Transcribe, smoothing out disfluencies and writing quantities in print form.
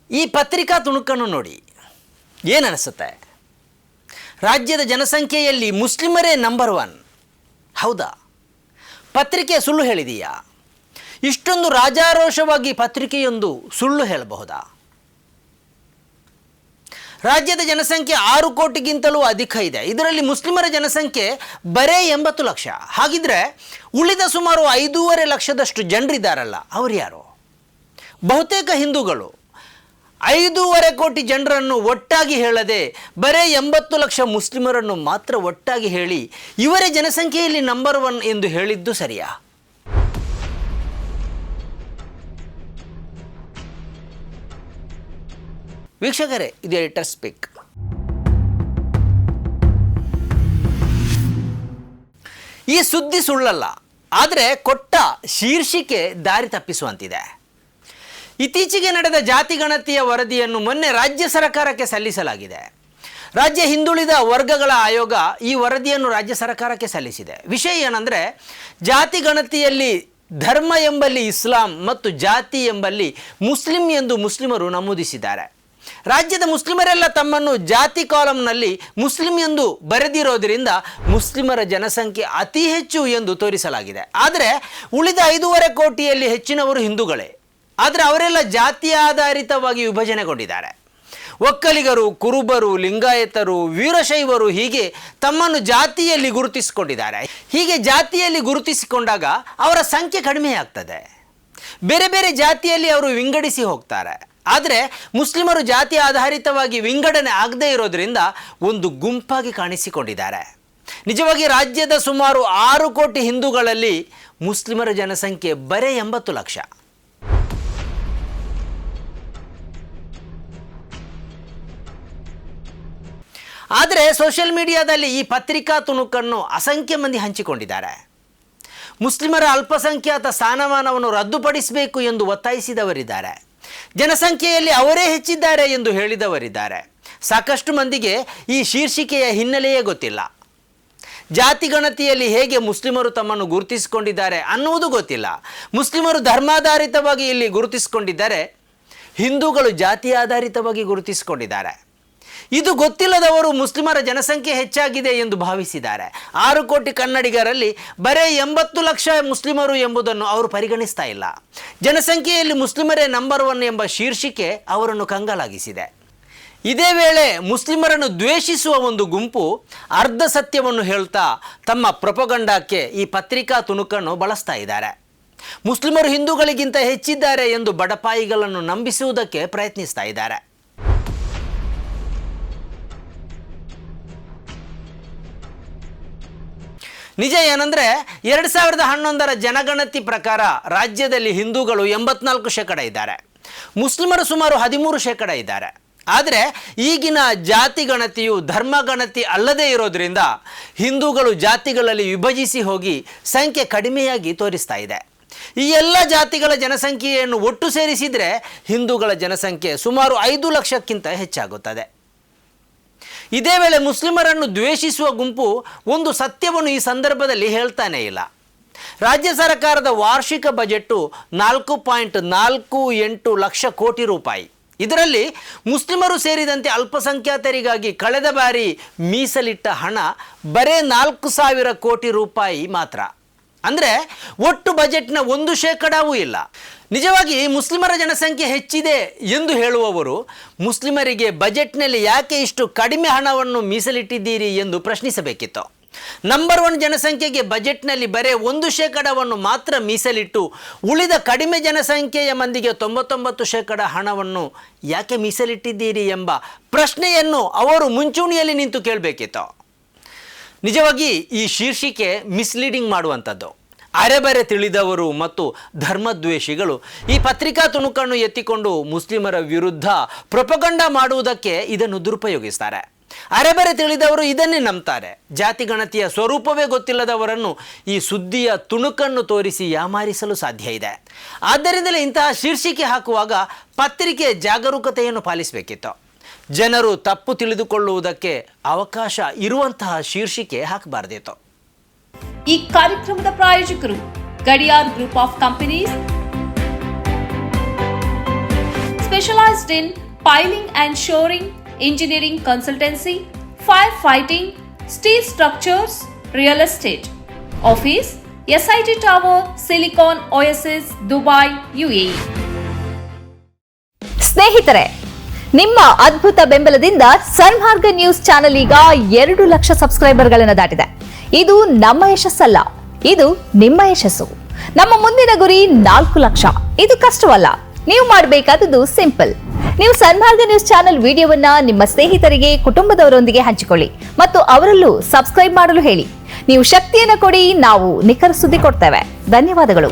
ಈ ಪತ್ರಿಕಾ ತುಣುಕನ್ನು ನೋಡಿ ಏನನಿಸುತ್ತೆ? ರಾಜ್ಯದ ಜನಸಂಖ್ಯೆಯಲ್ಲಿ ಮುಸ್ಲಿಮರೇ ನಂಬರ್ 1. ಹೌದಾ? ಪತ್ರಿಕೆ ಸುಳ್ಳು ಹೇಳಿದೆಯಾ? ಇಷ್ಟೊಂದು ರಾಜಾರೋಷವಾಗಿ ಪತ್ರಿಕೆಯೊಂದು ಸುಳ್ಳು ಹೇಳಬಹುದಾ? ರಾಜ್ಯದ ಜನಸಂಖ್ಯೆ 6 ಕೋಟಿಗಿಂತಲೂ ಅಧಿಕ ಇದೆ. ಇದರಲ್ಲಿ ಮುಸ್ಲಿಮರ ಜನಸಂಖ್ಯೆ ಬರೇ 80 ಲಕ್ಷ. ಹಾಗಿದ್ರೆ ಉಳಿದ ಸುಮಾರು 5.5 ಲಕ್ಷದಷ್ಟು ಜನರಿದ್ದಾರಲ್ಲ, ಅವರು ಯಾರು? ಬಹುತೇಕ ಹಿಂದೂಗಳು. 5.5 ಕೋಟಿ ಜನರನ್ನು ಒಟ್ಟಾಗಿ ಹೇಳದೆ ಬರೇ 80 ಲಕ್ಷ ಮುಸ್ಲಿಮರನ್ನು ಮಾತ್ರ ಒಟ್ಟಾಗಿ ಹೇಳಿ ಇವರೇ ಜನಸಂಖ್ಯೆಯಲ್ಲಿ ನಂಬರ್ 1 ಎಂದು ಹೇಳಿದ್ದು ಸರಿಯಾ? ವೀಕ್ಷಕರೇ, ಇದು ಎಡಿಟರ್ ಸ್ಪೀಕ್. ಈ ಸುದ್ದಿ ಸುಳ್ಳಲ್ಲ, ಆದರೆ ಕೊಟ್ಟ ಶೀರ್ಷಿಕೆ ದಾರಿ ತಪ್ಪಿಸುವಂತಿದೆ. ಇತ್ತೀಚೆಗೆ ನಡೆದ ಜಾತಿ ಗಣತಿಯ ವರದಿಯನ್ನು ಮೊನ್ನೆ ರಾಜ್ಯ ಸರ್ಕಾರಕ್ಕೆ ಸಲ್ಲಿಸಲಾಗಿದೆ. ರಾಜ್ಯ ಹಿಂದುಳಿದ ವರ್ಗಗಳ ಆಯೋಗ ಈ ವರದಿಯನ್ನು ರಾಜ್ಯ ಸರ್ಕಾರಕ್ಕೆ ಸಲ್ಲಿಸಿದೆ. ವಿಷಯ ಏನಂದರೆ, ಜಾತಿ ಗಣತಿಯಲ್ಲಿ ಧರ್ಮ ಎಂಬಲ್ಲಿ ಇಸ್ಲಾಂ ಮತ್ತು ಜಾತಿ ಎಂಬಲ್ಲಿ ಮುಸ್ಲಿಂ ಎಂದು ಮುಸ್ಲಿಮರು ನಮೂದಿಸಿದ್ದಾರೆ. ರಾಜ್ಯದ ಮುಸ್ಲಿಮರೆಲ್ಲ ತಮ್ಮನ್ನು ಜಾತಿ ಕಾಲಂನಲ್ಲಿ ಮುಸ್ಲಿಂ ಎಂದು ಬರೆದಿರೋದರಿಂದ ಮುಸ್ಲಿಮರ ಜನಸಂಖ್ಯೆ ಅತಿ ಹೆಚ್ಚು ಎಂದು ತೋರಿಸಲಾಗಿದೆ. ಆದರೆ ಉಳಿದ 5.5 ಕೋಟಿಯಲ್ಲಿ ಹೆಚ್ಚಿನವರು ಹಿಂದೂಗಳೇ. ಆದರೆ ಅವರೆಲ್ಲ ಜಾತಿ ಆಧಾರಿತವಾಗಿ ವಿಭಜನೆಗೊಂಡಿದ್ದಾರೆ. ಒಕ್ಕಲಿಗರು, ಕುರುಬರು, ಲಿಂಗಾಯತರು, ವೀರಶೈವರು ಹೀಗೆ ತಮ್ಮನ್ನು ಜಾತಿಯಲ್ಲಿ ಗುರುತಿಸಿಕೊಂಡಿದ್ದಾರೆ. ಹೀಗೆ ಜಾತಿಯಲ್ಲಿ ಗುರುತಿಸಿಕೊಂಡಾಗ ಅವರ ಸಂಖ್ಯೆ ಕಡಿಮೆಯಾಗ್ತದೆ. ಬೇರೆ ಬೇರೆ ಜಾತಿಯಲ್ಲಿ ಅವರು ವಿಂಗಡಿಸಿ ಹೋಗ್ತಾರೆ. ಆದರೆ ಮುಸ್ಲಿಮರು ಜಾತಿ ಆಧಾರಿತವಾಗಿ ವಿಂಗಡಣೆ ಆಗದೇ ಇರೋದರಿಂದ ಒಂದು ಗುಂಪಾಗಿ ಕಾಣಿಸಿಕೊಂಡಿದ್ದಾರೆ. ನಿಜವಾಗಿ ರಾಜ್ಯದ ಸುಮಾರು 6 ಕೋಟಿ ಹಿಂದೂಗಳಲ್ಲಿ ಮುಸ್ಲಿಮರ ಜನಸಂಖ್ಯೆ ಬರೇ 80 ಲಕ್ಷ. ಆದರೆ ಸೋಷಿಯಲ್ ಮೀಡಿಯಾದಲ್ಲಿ ಈ ಪತ್ರಿಕಾ ತುಣುಕನ್ನು ಅಸಂಖ್ಯ ಮಂದಿ ಹಂಚಿಕೊಂಡಿದ್ದಾರೆ. ಮುಸ್ಲಿಮರ ಅಲ್ಪಸಂಖ್ಯಾತ ಸ್ಥಾನಮಾನವನ್ನು ರದ್ದುಪಡಿಸಬೇಕು ಎಂದು ಒತ್ತಾಯಿಸಿದವರಿದ್ದಾರೆ. ಜನಸಂಖ್ಯೆಯಲ್ಲಿ ಅವರೇ ಹೆಚ್ಚಿದ್ದಾರೆ ಎಂದು ಹೇಳಿದವರಿದ್ದಾರೆ. ಸಾಕಷ್ಟು ಮಂದಿಗೆ ಈ ಶೀರ್ಷಿಕೆಯ ಹಿನ್ನೆಲೆಯೇ ಗೊತ್ತಿಲ್ಲ. ಜಾತಿ ಗಣತಿಯಲ್ಲಿ ಹೇಗೆ ಮುಸ್ಲಿಮರು ತಮ್ಮನ್ನು ಗುರುತಿಸಿಕೊಂಡಿದ್ದಾರೆ ಅನ್ನುವುದು ಗೊತ್ತಿಲ್ಲ. ಮುಸ್ಲಿಮರು ಧರ್ಮಾಧಾರಿತವಾಗಿ ಇಲ್ಲಿ ಗುರುತಿಸಿಕೊಂಡಿದ್ದಾರೆ, ಹಿಂದೂಗಳು ಜಾತಿ ಆಧಾರಿತವಾಗಿ ಗುರುತಿಸಿಕೊಂಡಿದ್ದಾರೆ. ಇದು ಗೊತ್ತಿಲ್ಲದವರು ಮುಸ್ಲಿಮರ ಜನಸಂಖ್ಯೆ ಹೆಚ್ಚಾಗಿದೆ ಎಂದು ಭಾವಿಸಿದ್ದಾರೆ. 6 ಕೋಟಿ ಕನ್ನಡಿಗರಲ್ಲಿ ಬರೇ 80 ಲಕ್ಷ ಮುಸ್ಲಿಮರು ಎಂಬುದನ್ನು ಅವರು ಪರಿಗಣಿಸ್ತಾ ಇಲ್ಲ. ಜನಸಂಖ್ಯೆಯಲ್ಲಿ ಮುಸ್ಲಿಮರೇ ನಂಬರ್ 1 ಎಂಬ ಶೀರ್ಷಿಕೆ ಅವರನ್ನು ಕಂಗಾಲಾಗಿಸಿದೆ. ಇದೇ ವೇಳೆ ಮುಸ್ಲಿಮರನ್ನು ದ್ವೇಷಿಸುವ ಒಂದು ಗುಂಪು ಅರ್ಧ ಸತ್ಯವನ್ನು ಹೇಳ್ತಾ ತಮ್ಮ ಪ್ರೊಪಗಂಡಕ್ಕೆ ಈ ಪತ್ರಿಕಾ ತುಣುಕನ್ನು ಬಳಸ್ತಾ ಇದ್ದಾರೆ. ಮುಸ್ಲಿಮರು ಹಿಂದೂಗಳಿಗಿಂತ ಹೆಚ್ಚಿದ್ದಾರೆ ಎಂದು ಬಡಪಾಯಿಗಳನ್ನು ನಂಬಿಸುವುದಕ್ಕೆ ಪ್ರಯತ್ನಿಸ್ತಾ ಇದ್ದಾರೆ. ನಿಜ ಏನಂದರೆ, 2011ರ ಜನಗಣತಿ ಪ್ರಕಾರ ರಾಜ್ಯದಲ್ಲಿ ಹಿಂದೂಗಳು 84% ಇದ್ದಾರೆ, ಮುಸ್ಲಿಮರು ಸುಮಾರು 13% ಇದ್ದಾರೆ. ಆದರೆ ಈಗಿನ ಜಾತಿ ಗಣತಿಯು ಧರ್ಮಗಣತಿ ಅಲ್ಲದೇ ಇರೋದರಿಂದ ಹಿಂದೂಗಳು ಜಾತಿಗಳಲ್ಲಿ ವಿಭಜಿಸಿ ಹೋಗಿ ಸಂಖ್ಯೆ ಕಡಿಮೆಯಾಗಿ ತೋರಿಸ್ತಾ ಇದೆ. ಈ ಎಲ್ಲ ಜಾತಿಗಳ ಜನಸಂಖ್ಯೆಯನ್ನು ಒಟ್ಟು ಸೇರಿಸಿದರೆ ಹಿಂದೂಗಳ ಜನಸಂಖ್ಯೆ ಸುಮಾರು 5 ಲಕ್ಷಕ್ಕಿಂತ ಹೆಚ್ಚಾಗುತ್ತದೆ. ಇದೇ ವೇಳೆ ಮುಸ್ಲಿಮರನ್ನು ದ್ವೇಷಿಸುವ ಗುಂಪು ಒಂದು ಸತ್ಯವನ್ನು ಈ ಸಂದರ್ಭದಲ್ಲಿ ಹೇಳ್ತಾನೇ ಇಲ್ಲ. ರಾಜ್ಯ ಸರ್ಕಾರದ ವಾರ್ಷಿಕ ಬಜೆಟ್ಟು 4.48 ಲಕ್ಷ ಕೋಟಿ ರೂಪಾಯಿ. ಇದರಲ್ಲಿ ಮುಸ್ಲಿಮರು ಸೇರಿದಂತೆ ಅಲ್ಪಸಂಖ್ಯಾತರಿಗಾಗಿ ಕಳೆದ ಬಾರಿ ಮೀಸಲಿಟ್ಟ ಹಣ ಬರೇ 4,000 ಕೋಟಿ ರೂಪಾಯಿ ಮಾತ್ರ. ಅಂದರೆ ಒಟ್ಟು ಬಜೆಟ್ನ 1% ಇಲ್ಲ. ನಿಜವಾಗಿ ಮುಸ್ಲಿಮರ ಜನಸಂಖ್ಯೆ ಹೆಚ್ಚಿದೆ ಎಂದು ಹೇಳುವವರು ಮುಸ್ಲಿಮರಿಗೆ ಬಜೆಟ್ನಲ್ಲಿ ಯಾಕೆ ಇಷ್ಟು ಕಡಿಮೆ ಹಣವನ್ನು ಮೀಸಲಿಟ್ಟಿದ್ದೀರಿ ಎಂದು ಪ್ರಶ್ನಿಸಬೇಕಿತ್ತು. ನಂಬರ್ 1 ಜನಸಂಖ್ಯೆಗೆ ಬಜೆಟ್ನಲ್ಲಿ ಬರೇ 1% ಮಾತ್ರ ಮೀಸಲಿಟ್ಟು ಉಳಿದ ಕಡಿಮೆ ಜನಸಂಖ್ಯೆಯ ಮಂದಿಗೆ 99% ಹಣವನ್ನು ಯಾಕೆ ಮೀಸಲಿಟ್ಟಿದ್ದೀರಿ ಎಂಬ ಪ್ರಶ್ನೆಯನ್ನು ಅವರು ಮುಂಚೂಣಿಯಲ್ಲಿ ನಿಂತು ಕೇಳಬೇಕಿತ್ತು. ನಿಜವಾಗಿ ಈ ಶೀರ್ಷಿಕೆ ಮಿಸ್ಲೀಡಿಂಗ್ ಮಾಡುವಂಥದ್ದು. ಅರೆಬರೆ ತಿಳಿದವರು ಮತ್ತು ಧರ್ಮದ್ವೇಷಿಗಳು ಈ ಪತ್ರಿಕಾ ತುಣುಕನ್ನು ಎತ್ತಿಕೊಂಡು ಮುಸ್ಲಿಮರ ವಿರುದ್ಧ ಪ್ರೊಪಗಂಡ ಮಾಡುವುದಕ್ಕೆ ಇದನ್ನು ದುರುಪಯೋಗಿಸ್ತಾರೆ. ಅರೆಬರೆ ತಿಳಿದವರು ಇದನ್ನೇ ನಂಬ್ತಾರೆ. ಜಾತಿ ಗಣತಿಯ ಸ್ವರೂಪವೇ ಗೊತ್ತಿಲ್ಲದವರನ್ನು ಈ ಸುದ್ದಿಯ ತುಣುಕನ್ನು ತೋರಿಸಿ ಯಾಮಾರಿಸಲು ಸಾಧ್ಯ ಇದೆ. ಆದ್ದರಿಂದಲೇ ಇಂತಹ ಶೀರ್ಷಿಕೆ ಹಾಕುವಾಗ ಪತ್ರಿಕೆ ಜಾಗರೂಕತೆಯನ್ನು ಪಾಲಿಸಬೇಕಿತ್ತು. ಜನರು ತಪ್ಪು ತಿಳಿದುಕೊಳ್ಳುವುದಕ್ಕೆ ಅವಕಾಶ ಇರುವಂತಹ ಶೀರ್ಷಿಕೆ ಹಾಕಬಾರ್ದಿತ್ತು. ಈ ಕಾರ್ಯಕ್ರಮದ ಪ್ರಾಯೋಜಕರು Gadiyar group of companies, specialized in piling and shoring, engineering consultancy, firefighting, steel structures, real estate. Office SIT Tower, Silicon Oasis, Dubai, UAE. ಸ್ನೇಹಿತರೆ, ನಿಮ್ಮ ಅದ್ಭುತ ಬೆಂಬಲದಿಂದ ಸನ್ಮಾರ್ಗ ನ್ಯೂಸ್ ಚಾನೆಲ್ ಈಗ 2 ಲಕ್ಷ ಸಬ್ಸ್ಕ್ರೈಬರ್ಗಳನ್ನು ದಾಟಿದೆ. ಇದು ನಮ್ಮ ಯಶಸ್ಸಲ್ಲ, ಇದು ನಿಮ್ಮ ಯಶಸ್ಸು. ನಮ್ಮ ಮುಂದಿನ ಗುರಿ 4 ಲಕ್ಷ. ಇದು ಕಷ್ಟವಲ್ಲ. ನೀವು ಮಾಡಬೇಕಾದದ್ದು ಸಿಂಪಲ್. ನೀವು ಸನ್ಮಾರ್ಗ ನ್ಯೂಸ್ ಚಾನೆಲ್ ವಿಡಿಯೋವನ್ನ ನಿಮ್ಮ ಸ್ನೇಹಿತರಿಗೆ, ಕುಟುಂಬದವರೊಂದಿಗೆ ಹಂಚಿಕೊಳ್ಳಿ ಮತ್ತು ಅವರಲ್ಲೂ ಸಬ್ಸ್ಕ್ರೈಬ್ ಮಾಡಲು ಹೇಳಿ. ನೀವು ಶಕ್ತಿಯನ್ನು ಕೊಡಿ, ನಾವು ನಿಖರ ಸುದ್ದಿ ಕೊಡ್ತೇವೆ. ಧನ್ಯವಾದಗಳು.